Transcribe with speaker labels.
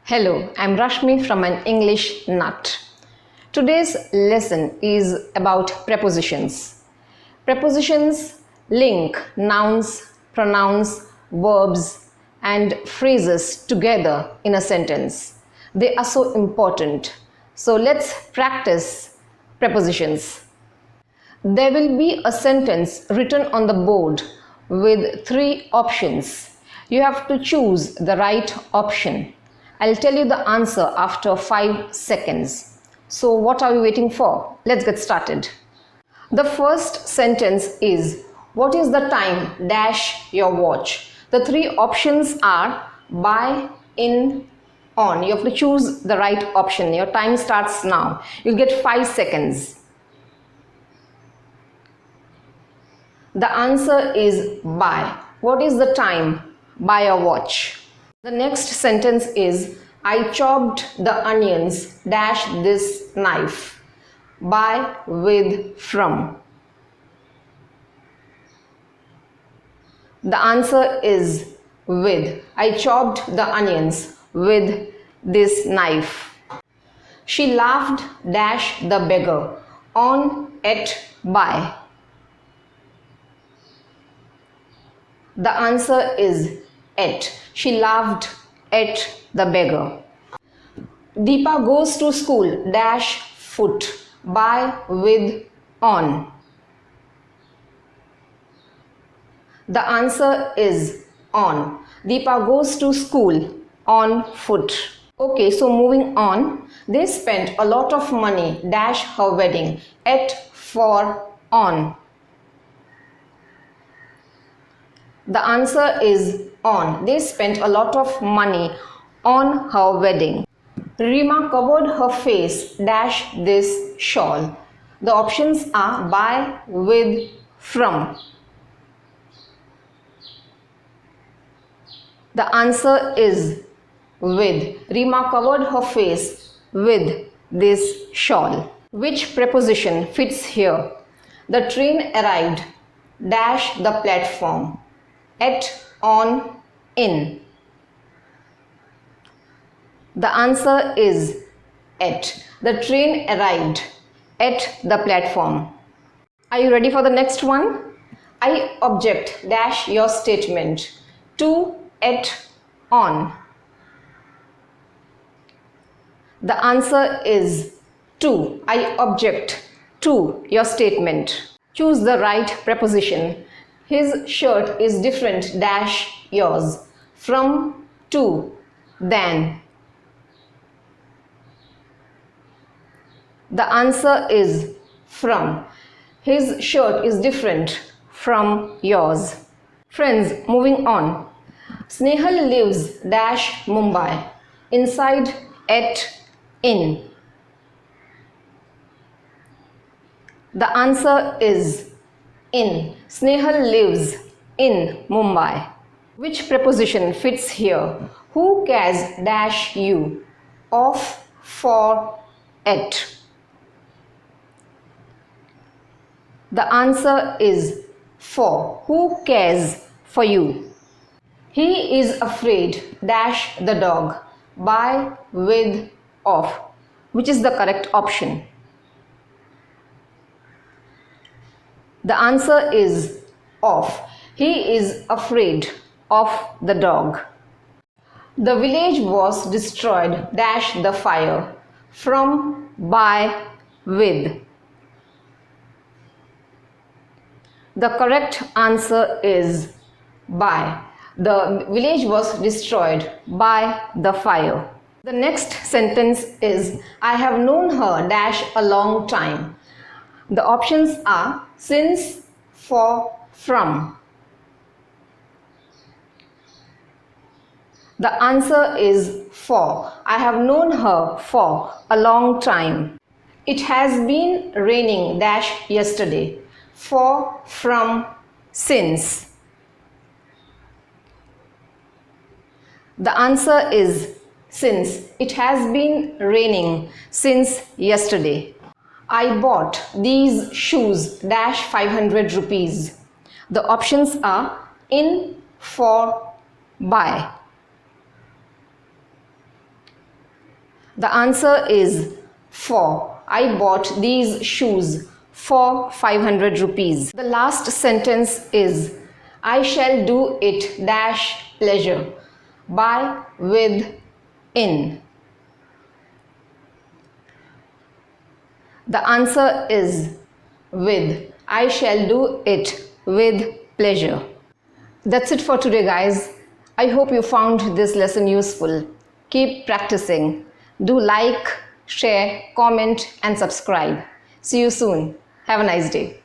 Speaker 1: Hello, I'm Rashmi from an English Nut. Today's lesson is about prepositions. Prepositions link nouns, pronouns, verbs, and phrases together in a sentence. They are so important. So let's practice prepositions. There will be a sentence written on the board with 3 options. You have to choose the right option. I'll tell you the answer after 5 seconds. So what are we waiting for? Let's get started. The first sentence is, what is the time dash your watch? The 3 options are by, in, on. You have to choose the right option. Your time starts now. You'll get 5 seconds. The answer is by. What is the time? By a watch. The next sentence is, I chopped the onions dash this knife. By, with, from. The answer is with. I chopped the onions with this knife. She laughed dash the beggar. On, at, by. The answer is at. She laughed at the beggar. Deepa goes to school dash foot. By, with, on. The answer is on. Deepa goes to school on foot. Okay, so moving on. They spent a lot of money dash her wedding. At, for, on. The answer is on. They spent a lot of money on her wedding. Rima covered her face dash this shawl. The options are by, with, from. The answer is with. Rima covered her face with this shawl. Which preposition fits here? The train arrived dash the platform. At, on, in. The answer is at. The train arrived at the platform. Are you ready for the next one? I object dash your statement. To, at, on. The answer is to. I object to your statement. Choose the right preposition. His shirt is different dash yours. From, to, than. The answer is from. His shirt is different from yours. Friends, moving on. Snehal lives dash Mumbai. Inside, at, in. The answer is in. Snehal lives in Mumbai. Which preposition fits here? Who cares dash you? Of, for, at. The answer is for. Who cares for you? He is afraid dash the dog. By, with, of. Which is the correct option? The answer is of. He is afraid of the dog. The village was destroyed dash the fire. From, by, with. The correct answer is by. The village was destroyed by the fire. The next sentence is, I have known her dash a long time. The options are since, for, from. The answer is for. I have known her for a long time. It has been raining dash yesterday. For, from, since. The answer is since. It has been raining since yesterday. I bought these shoes dash 500 rupees. The options are in, for, by. The answer is for. I bought these shoes for 500 rupees. The last sentence is I shall do it dash pleasure. By, with, in. The answer is with. I shall do it with pleasure. That's it for today, guys. I hope you found this lesson useful. Keep practicing. Do like, share, comment and subscribe. See you soon. Have a nice day.